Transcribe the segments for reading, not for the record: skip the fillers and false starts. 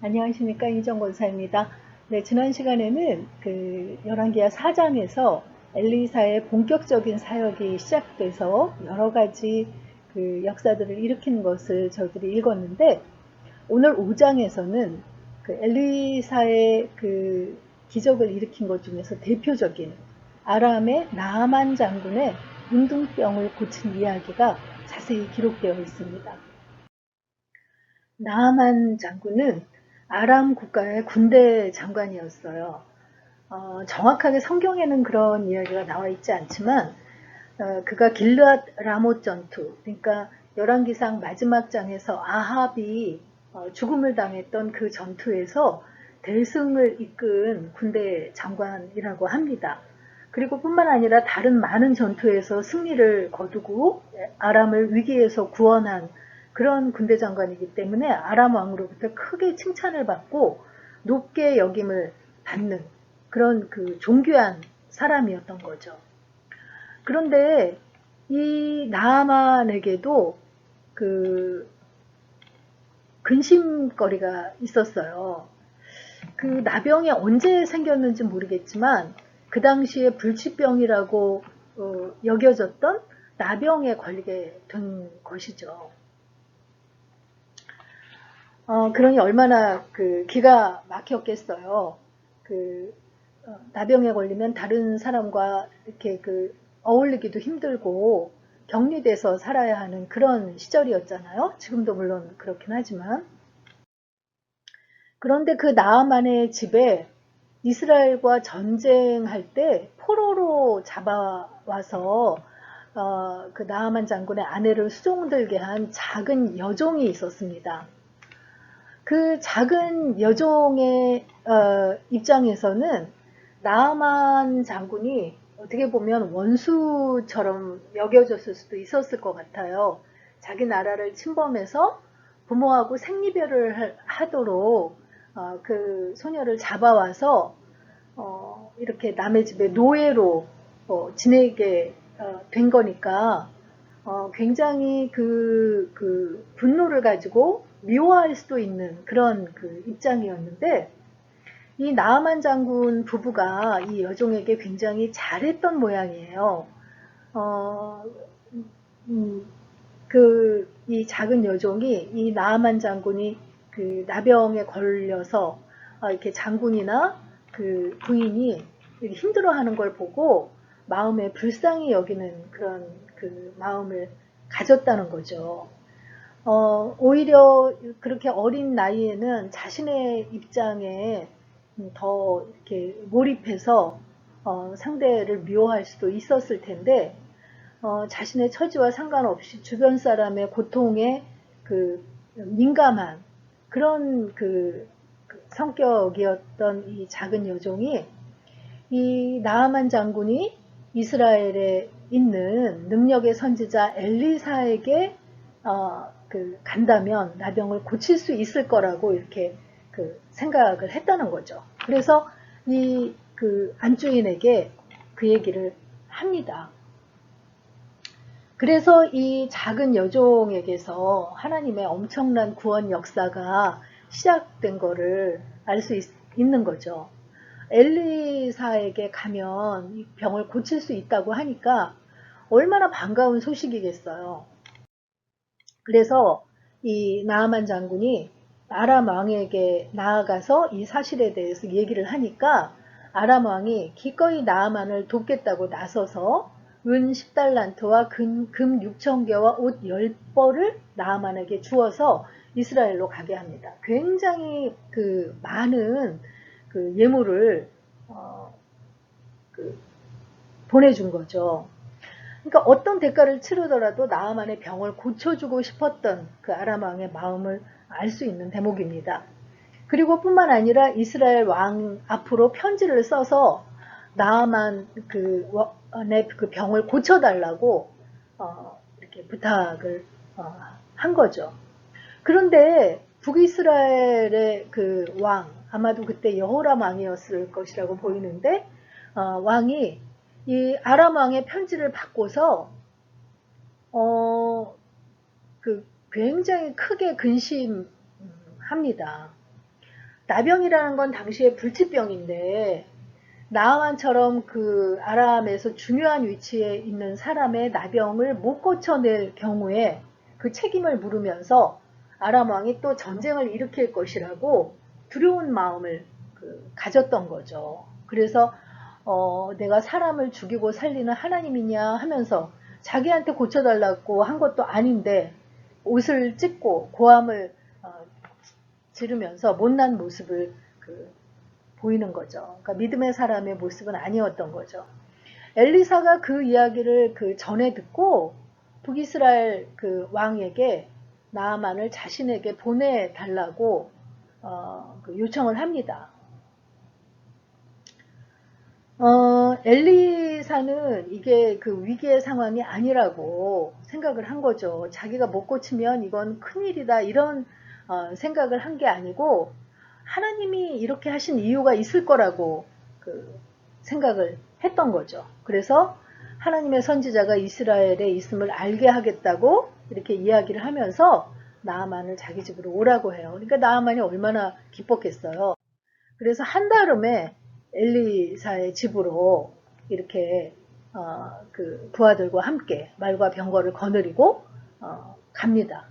안녕하십니까, 이정 권사입니다. 네, 지난 시간에는 그 열왕기하 4장에서 엘리사의 본격적인 사역이 시작돼서 여러 가지 그 역사들을 일으키는 것을 저희들이 읽었는데, 오늘 5장에서는 그 엘리사의 그 기적을 일으킨 것 중에서 대표적인 아람의 나아만 장군의 문둥병을 고친 이야기가 자세히 기록되어 있습니다. 나아만 장군은 아람 국가의 군대 장관이었어요. 정확하게 성경에는 그런 이야기가 나와 있지 않지만 그가 길르앗 라못 전투, 그러니까 열왕기상 마지막 장에서 아합이 죽음을 당했던 그 전투에서 대승을 이끈 군대 장관이라고 합니다. 그리고 뿐만 아니라 다른 많은 전투에서 승리를 거두고 아람을 위기에서 구원한 그런 군대 장관이기 때문에 아람 왕으로부터 크게 칭찬을 받고 높게 역임을 받는 그런 그 존귀한 사람이었던 거죠. 그런데 이 나아만에게도 그 근심거리가 있었어요. 그 나병이 언제 생겼는지 모르겠지만 그 당시에 불치병이라고 여겨졌던 나병에 걸리게 된 것이죠. 그러니 얼마나 그 기가 막혔겠어요. 그 나병에 걸리면 다른 사람과 이렇게 그 어울리기도 힘들고 격리돼서 살아야 하는 그런 시절이었잖아요. 지금도 물론 그렇긴 하지만. 그런데 그 나아만의 집에 이스라엘과 전쟁할 때 포로로 잡아와서 그 나아만 장군의 아내를 수종들게 한 작은 여종이 있었습니다. 그 작은 여종의 입장에서는 나아만 장군이 어떻게 보면 원수처럼 여겨졌을 수도 있었을 것 같아요. 자기 나라를 침범해서 부모하고 생리별을 하도록 그 소녀를 잡아와서 이렇게 남의 집에 노예로 지내게 된 거니까 굉장히 그 분노를 가지고 미워할 수도 있는 그런 그 입장이었는데 이 나아만 장군 부부가 이 여종에게 굉장히 잘했던 모양이에요. 어, 이 작은 여종이 이 나아만 장군이 그 나병에 걸려서 이렇게 장군이나 그 부인이 힘들어하는 걸 보고 마음에 불쌍히 여기는 그런 그 마음을 가졌다는 거죠. 오히려 그렇게 어린 나이에는 자신의 입장에 더 이렇게 몰입해서 상대를 미워할 수도 있었을 텐데 자신의 처지와 상관없이 주변 사람의 고통에 그 민감한 그런 그 성격이었던 이 작은 여종이 이 나아만 장군이 이스라엘에 있는 능력의 선지자 엘리사에게 그 간다면 나병을 고칠 수 있을 거라고 이렇게 그 생각을 했다는 거죠. 그래서 이 그 안주인에게 그 얘기를 합니다. 그래서 이 작은 여종에게서 하나님의 엄청난 구원 역사가 시작된 거를 알 수 있는 거죠. 엘리사에게 가면 이 병을 고칠 수 있다고 하니까 얼마나 반가운 소식이겠어요. 그래서 이 나아만 장군이 아람 왕에게 나아가서 이 사실에 대해서 얘기를 하니까 아람 왕이 기꺼이 나아만을 돕겠다고 나서서 은 10달란트와 금 6,000개와 옷 10벌을 나아만에게 주어서 이스라엘로 가게 합니다. 굉장히 그 많은 그 예물을 그 보내준 거죠. 그러니까 어떤 대가를 치르더라도 나아만의 병을 고쳐주고 싶었던 그 아람 왕의 마음을 알 수 있는 대목입니다. 그리고 뿐만 아니라 이스라엘 왕 앞으로 편지를 써서 나아만 그 병을 고쳐달라고 이렇게 부탁을 한 거죠. 그런데 북이스라엘의 그 왕, 아마도 그때 여호람 왕이었을 것이라고 보이는데 왕이 이 아람 왕의 편지를 받고서 그 굉장히 크게 근심합니다. 나병이라는 건 당시에 불치병인데 나아만처럼 그 아람에서 중요한 위치에 있는 사람의 나병을 못 고쳐낼 경우에 그 책임을 물으면서 아람 왕이 또 전쟁을 일으킬 것이라고 두려운 마음을 가졌던 거죠. 그래서 내가 사람을 죽이고 살리는 하나님이냐 하면서 자기한테 고쳐달라고 한 것도 아닌데 옷을 찢고 고함을 지르면서 못난 모습을 보이는 거죠. 그러니까 믿음의 사람의 모습은 아니었던 거죠. 엘리사가 그 이야기를 전에 듣고 북이스라엘 왕에게 나아만을 자신에게 보내달라고 요청을 합니다. 엘리사는 이게 위기의 상황이 아니라고 생각을 한 거죠. 자기가 못 고치면 이건 큰일이다 이런 생각을 한 게 아니고 하나님이 이렇게 하신 이유가 있을 거라고 생각을 했던 거죠. 그래서 하나님의 선지자가 이스라엘에 있음을 알게 하겠다고 이렇게 이야기를 하면서 나아만을 자기 집으로 오라고 해요. 그러니까 나아만이 얼마나 기뻤겠어요. 그래서 한달음에 엘리사의 집으로 이렇게 부하들과 함께 말과 병거를 거느리고 갑니다.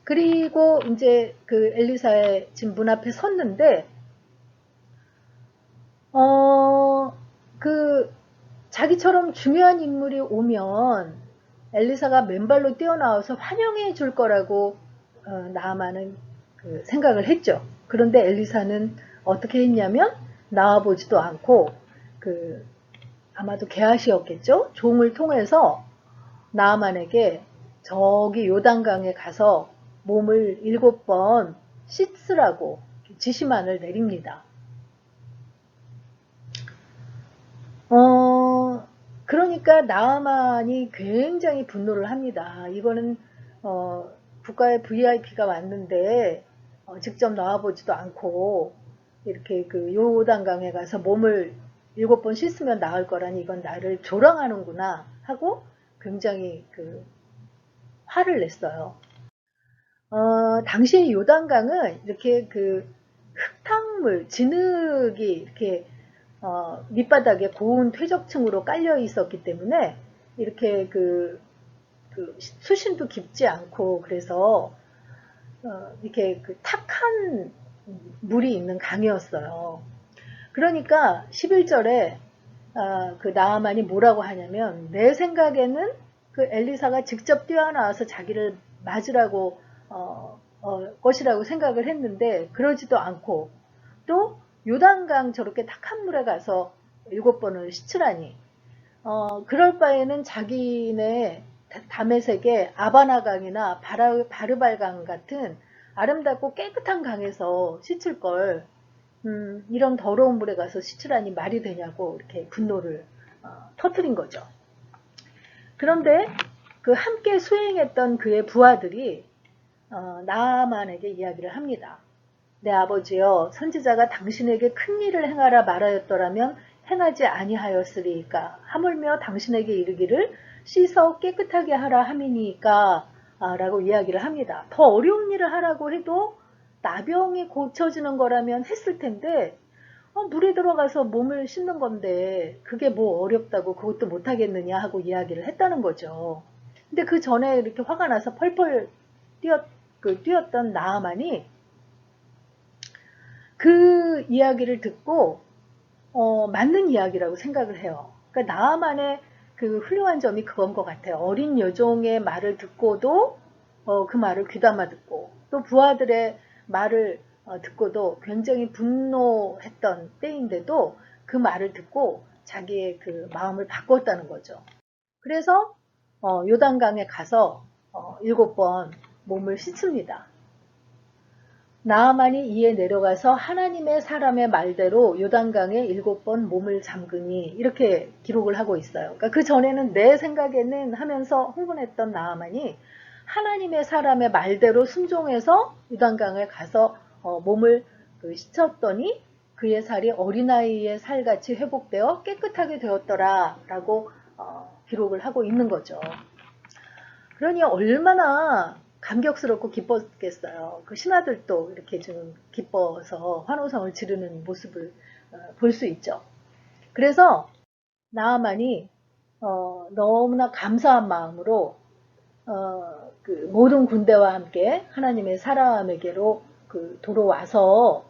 그리고 이제 엘리사의 집 문 앞에 섰는데 자기처럼 중요한 인물이 오면 엘리사가 맨발로 뛰어나와서 환영해 줄 거라고 나아만은 생각을 했죠. 그런데 엘리사는 어떻게 했냐면 나와보지도 않고 아마도 게하시였겠죠. 종을 통해서 나아만에게 저기 요단강에 가서 몸을 7번 씻으라고 지시만을 내립니다. 그러니까 나아만이 굉장히 분노를 합니다. 이거는 국가의 VIP가 왔는데 직접 나와보지도 않고 이렇게 요단강에 가서 몸을 7번 씻으면 나을 거라니 이건 나를 조롱하는구나 하고 굉장히 화를 냈어요. 당시에 요단강은 이렇게 흙탕물, 진흙이 이렇게 밑바닥에 고운 퇴적층으로 깔려 있었기 때문에 이렇게 수심도 깊지 않고 그래서 이렇게 탁한 물이 있는 강이었어요. 그러니까 11절에 나아만이 뭐라고 하냐면 내 생각에는 엘리사가 직접 뛰어나와서 자기를 맞으라고 것이라고 생각을 했는데 그러지도 않고 또 요단강 저렇게 탁한 물에 가서 7번을 씻으라니 그럴 바에는 자기네 다메섹의 아바나강이나 바르발강 같은 아름답고 깨끗한 강에서 씻을 걸 이런 더러운 물에 가서 씻으라니 말이 되냐고 이렇게 분노를 터뜨린 거죠. 그런데 함께 수행했던 그의 부하들이 나아만에게 이야기를 합니다. 내 아버지여 선지자가 당신에게 큰 일을 행하라 말하였더라면 행하지 아니하였으리이까 하물며 당신에게 이르기를 씻어 깨끗하게 하라 함이니까 라고 이야기를 합니다. 더 어려운 일을 하라고 해도 나병이 고쳐지는 거라면 했을 텐데 물에 들어가서 몸을 씻는 건데 그게 뭐 어렵다고 그것도 못하겠느냐 하고 이야기를 했다는 거죠. 근데 그 전에 이렇게 화가 나서 펄펄 뛰었던 나아만이 그 이야기를 듣고 맞는 이야기라고 생각을 해요. 그러니까 나아만의 훌륭한 점이 그건 것 같아요. 어린 여종의 말을 듣고도 그 말을 귀담아 듣고 또 부하들의 말을 듣고도 굉장히 분노했던 때인데도 그 말을 듣고 자기의 마음을 바꿨다는 거죠. 그래서 요단강에 가서 7번 몸을 씻습니다. 나아만이 이에 내려가서 하나님의 사람의 말대로 요단강에 7번 몸을 잠그니 이렇게 기록을 하고 있어요. 그러니까 그 전에는 내 생각에는 하면서 흥분했던 나아만이 하나님의 사람의 말대로 순종해서 요단강에 가서 몸을 씻었더니 그의 살이 어린아이의 살같이 회복되어 깨끗하게 되었더라 라고 기록을 하고 있는 거죠. 그러니 얼마나 감격스럽고 기뻤겠어요. 그 신하들도 이렇게 좀 기뻐서 환호성을 지르는 모습을 볼 수 있죠. 그래서 나아만이 너무나 감사한 마음으로 그 모든 군대와 함께 하나님의 사람에게로 돌아와서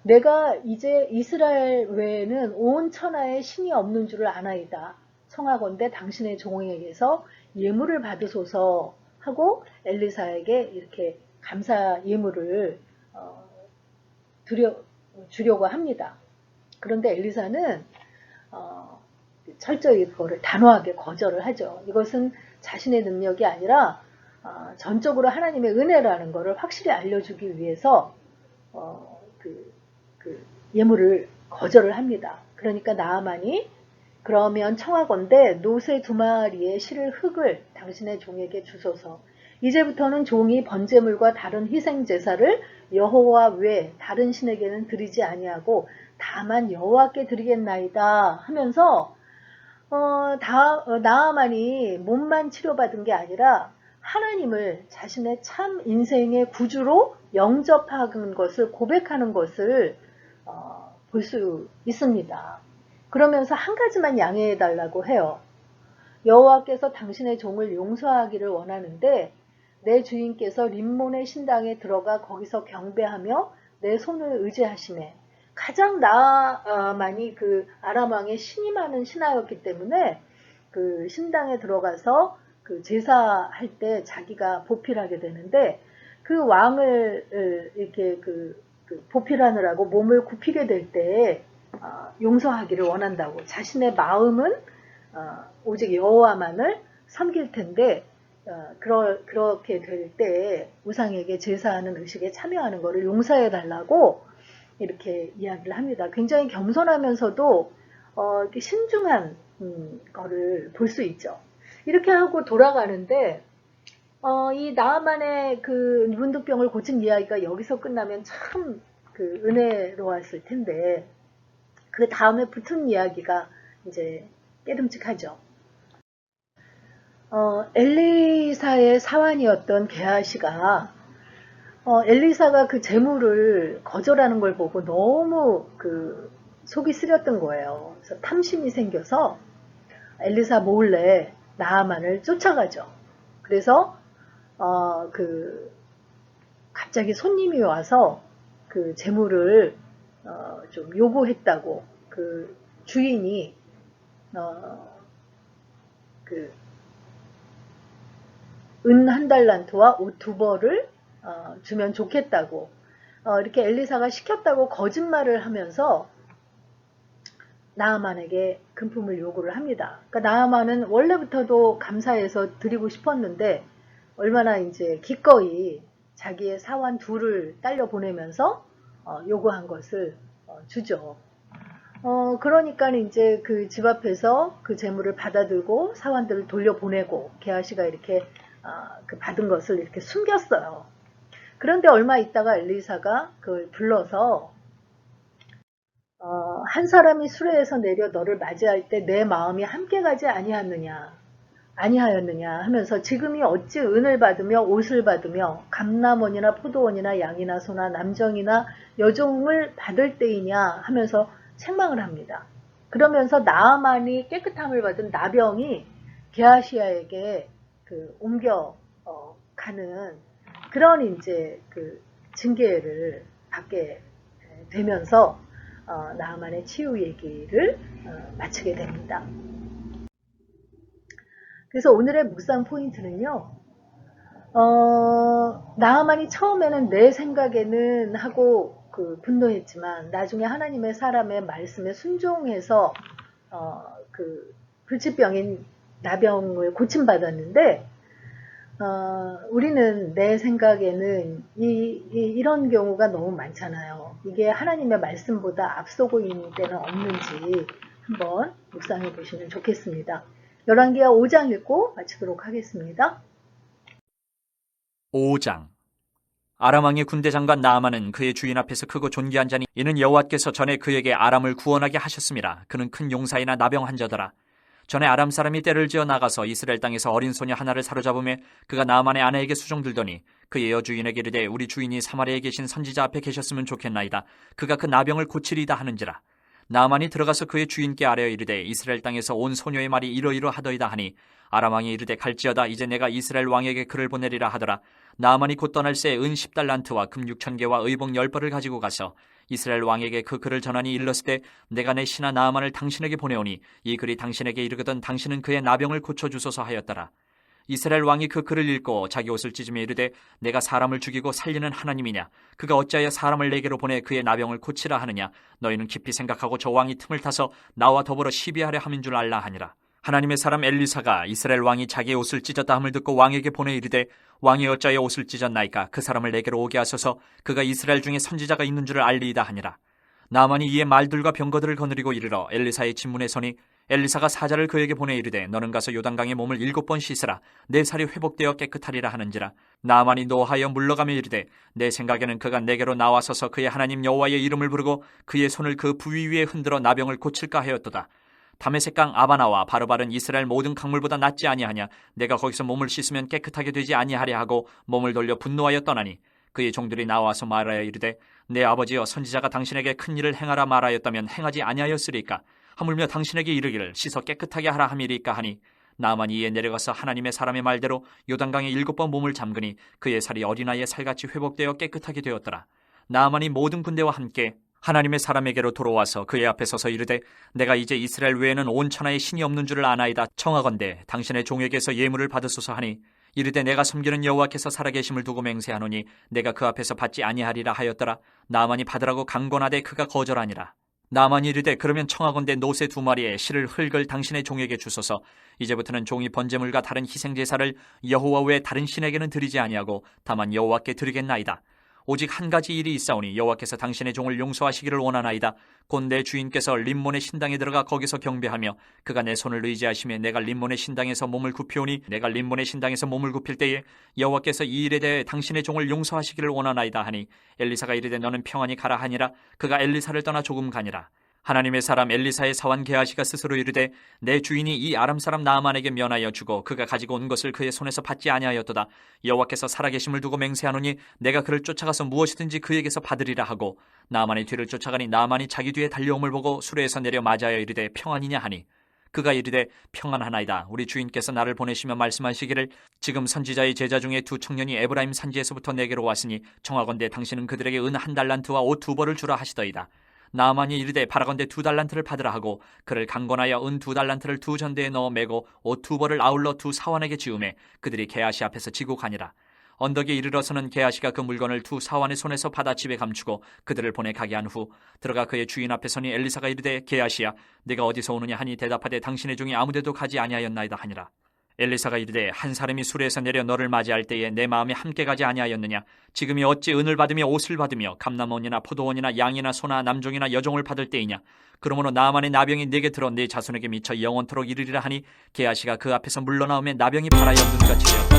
내가 이제 이스라엘 외에는 온 천하에 신이 없는 줄을 아나이다. 청하건대 당신의 종에게서 예물을 받으소서 하고 엘리사에게 이렇게 감사 예물을 주려고 합니다. 그런데 엘리사는 철저히 그거를 단호하게 거절을 하죠. 이것은 자신의 능력이 아니라 전적으로 하나님의 은혜라는 것을 확실히 알려주기 위해서 예물을 거절을 합니다. 그러니까 나아만이 그러면 청하건대 노새 2마리의 실을 흙을 당신의 종에게 주소서. 이제부터는 종이 번제물과 다른 희생제사를 여호와 외 다른 신에게는 드리지 아니하고 다만 여호와께 드리겠나이다 하면서 나아만이 몸만 치료받은 게 아니라 하나님을 자신의 참 인생의 구주로 영접하는 것을 고백하는 것을 볼 수 있습니다. 그러면서 한 가지만 양해해 달라고 해요. 여호와께서 당신의 종을 용서하기를 원하는데 내 주인께서 림몬의 신당에 들어가 거기서 경배하며 내 손을 의지하시네. 가장 나아만이 그 아람 왕의 신이 많은 신하였기 때문에 그 신당에 들어가서 그 제사할 때 자기가 보필하게 되는데 그 왕을 이렇게 보필하느라고 몸을 굽히게 될 때 용서하기를 원한다고. 자신의 마음은 오직 여호와만을 섬길 텐데 그렇게 될 때 우상에게 제사하는 의식에 참여하는 것을 용서해 달라고 이렇게 이야기를 합니다. 굉장히 겸손하면서도 이렇게 신중한 거를 볼 수 있죠. 이렇게 하고 돌아가는데 이 나아만의 그 문득병을 고친 이야기가 여기서 끝나면 참 은혜로웠을 텐데 그 다음에 붙은 이야기가 이제 깨름직하죠. 엘리사의 사환이었던 게하시가 엘리사가 그 재물을 거절하는 걸 보고 너무 속이 쓰렸던 거예요. 그래서 탐심이 생겨서 엘리사 몰래 나아만을 쫓아가죠. 그래서 갑자기 손님이 와서 그 재물을 좀 요구했다고 그 주인이 은 1달란트와 옷 2벌을 주면 좋겠다고 이렇게 엘리사가 시켰다고 거짓말을 하면서 나아만에게 금품을 요구를 합니다. 그러니까 나아만은 원래부터도 감사해서 드리고 싶었는데 얼마나 이제 기꺼이 자기의 사환 2를 딸려 보내면서 요구한 것을 주죠. 그러니까 이제 그 집 앞에서 그 재물을 받아들고 사환들을 돌려보내고 게하시가 이렇게 받은 것을 이렇게 숨겼어요. 그런데 얼마 있다가 엘리사가 그걸 불러서 한 사람이 수레에서 내려 너를 맞이할 때 내 마음이 함께 가지 아니하였느냐 하면서 지금이 어찌 은을 받으며 옷을 받으며 감람원이나 포도원이나 양이나 소나 남정이나 여종을 받을 때이냐 하면서 책망을 합니다. 그러면서 나아만이 깨끗함을 받은 나병이 게하시야에게 옮겨 가는 그런 이제 징계를 받게 되면서 나아만의 치유 얘기를 마치게 됩니다. 그래서 오늘의 묵상 포인트는요. 나아만이 처음에는 내 생각에는 하고 분노했지만 나중에 하나님의 사람의 말씀에 순종해서 불치병인 나병을 고침받았는데 우리는 내 생각에는 이런 경우가 너무 많잖아요. 이게 하나님의 말씀보다 앞서고 있는 때는 없는지 한번 묵상해 보시면 좋겠습니다. 열왕기하 5장 읽고 마치도록 하겠습니다. 5장. 아람 왕의 군대 장관 나아만은 그의 주인 앞에서 크고 존귀한 자니 이는 여호와께서 전에 그에게 아람을 구원하게 하셨습니다. 그는 큰 용사이나 나병 환자더라. 전에 아람 사람이 떼를 지어 나가서 이스라엘 땅에서 어린 소녀 하나를 사로잡으며 그가 나만의 아내에게 수종들더니 그의 여주인에게 이르되 우리 주인이 사마리아에 계신 선지자 앞에 계셨으면 좋겠나이다. 그가 그 나병을 고치리이다 하는지라. 나만이 들어가서 그의 주인께 아뢰어 이르되 이스라엘 땅에서 온 소녀의 말이 이러이러하더이다 하니 아람 왕이 이르되 갈지어다. 이제 내가 이스라엘 왕에게 글을 보내리라 하더라. 나만이 곧 떠날 새에 은 10달란트와 금 6,000개와 의복 10벌을 가지고 가서 이스라엘 왕에게 그 글을 전하니 일렀을 때 내가 내 신하 나아만을 당신에게 보내오니 이 글이 당신에게 이르거든 당신은 그의 나병을 고쳐주소서 하였더라. 이스라엘 왕이 그 글을 읽고 자기 옷을 찢으며 이르되 내가 사람을 죽이고 살리는 하나님이냐? 그가 어찌하여 사람을 내게로 보내 그의 나병을 고치라 하느냐? 너희는 깊이 생각하고 저 왕이 틈을 타서 나와 더불어 시비하려 함인 줄 알라 하니라. 하나님의 사람 엘리사가 이스라엘 왕이 자기의 옷을 찢었다 함을 듣고 왕에게 보내 이르되 왕이 어찌하여 옷을 찢었나이까? 그 사람을 내게로 오게 하소서. 그가 이스라엘 중에 선지자가 있는 줄을 알리이다 하니라. 나만이 이에 말들과 병거들을 거느리고 이르러 엘리사의 진문에 서니 엘리사가 사자를 그에게 보내 이르되 너는 가서 요단강에 몸을 7번 씻으라. 내 살이 회복되어 깨끗하리라 하는지라. 나만이 노하여 물러가며 이르되 내 생각에는 그가 내게로 나와서서 그의 하나님 여호와의 이름을 부르고 그의 손을 그 부위 위에 흔들어 나병을 고칠까 하였도다. 다메섹강 아바나와 바르바른 이스라엘 모든 강물보다 낫지 아니하냐? 내가 거기서 몸을 씻으면 깨끗하게 되지 아니하랴 하고 몸을 돌려 분노하여 떠나니 그의 종들이 나와서 말하여 이르되 내 아버지여 선지자가 당신에게 큰 일을 행하라 말하였다면 행하지 아니하였으리까? 하물며 당신에게 이르기를 씻어 깨끗하게 하라 함이리까 하니 나만이 이에 내려가서 하나님의 사람의 말대로 요단강에 7번 몸을 잠그니 그의 살이 어린아이의 살같이 회복되어 깨끗하게 되었더라. 나만이 모든 군대와 함께 하나님의 사람에게로 돌아와서 그의 앞에 서서 이르되 내가 이제 이스라엘 외에는 온 천하에 신이 없는 줄을 아나이다. 청하건대 당신의 종에게서 예물을 받으소서 하니 이르되 내가 섬기는 여호와께서 살아계심을 두고 맹세하노니 내가 그 앞에서 받지 아니하리라 하였더라. 나만이 받으라고 강권하되 그가 거절하니라. 나만이 이르되 그러면 청하건대 노새 2마리에 실을 흙을 당신의 종에게 주소서. 이제부터는 종이 번제물과 다른 희생제사를 여호와 외에 다른 신에게는 드리지 아니하고 다만 여호와께 드리겠나이다. 오직 한 가지 일이 있사오니 여호와께서 당신의 종을 용서하시기를 원하나이다. 곧 내 주인께서 림몬의 신당에 들어가 거기서 경배하며 그가 내 손을 의지하시며 내가 림몬의 신당에서 몸을 굽히오니 내가 림몬의 신당에서 몸을 굽힐 때에 여호와께서 이 일에 대해 당신의 종을 용서하시기를 원하나이다 하니 엘리사가 이르되 너는 평안히 가라 하니라. 그가 엘리사를 떠나 조금 가니라. 하나님의 사람 엘리사의 사환 게하시가 스스로 이르되 내 주인이 이 아람 사람 나아만에게 면하여 주고 그가 가지고 온 것을 그의 손에서 받지 아니하였도다. 여호와께서 살아계심을 두고 맹세하노니 내가 그를 쫓아가서 무엇이든지 그에게서 받으리라 하고 나아만의 뒤를 쫓아가니 나아만이 자기 뒤에 달려옴을 보고 수레에서 내려 맞아여 이르되 평안이냐 하니 그가 이르되 평안하나이다. 우리 주인께서 나를 보내시며 말씀하시기를 지금 선지자의 제자 중에 2 청년이 에브라임 산지에서부터 내게로 왔으니 청하건대 당신은 그들에게 은 1달란트와 옷 2벌을 주라 하시더이다. 나아만이 이르되 바라건대 2달란트를 받으라 하고 그를 강권하여 은 2달란트를 2전대에 넣어 매고 옷 2벌을 아울러 2 사환에게 지우매 그들이 게하시 앞에서 지고 가니라. 언덕에 이르러서는 게하시가 그 물건을 2 사환의 손에서 받아 집에 감추고 그들을 보내 가게 한 후 들어가 그의 주인 앞에 서니 엘리사가 이르되 게하시야 네가 어디서 오느냐 하니 대답하되 당신의 종이 아무데도 가지 아니하였나이다 하니라. 엘리사가 이르되 한 사람이 수레에서 내려 너를 맞이할 때에 내 마음에 함께 가지 아니하였느냐? 지금이 어찌 은을 받으며 옷을 받으며 감람원이나 포도원이나 양이나 소나 남종이나 여종을 받을 때이냐? 그러므로 나아만의 나병이 내게 들어 네 자손에게 미쳐 영원토록 이르리라 하니 게하시가 그 앞에서 물러나오며 나병이 발하여 눈같이 되었다.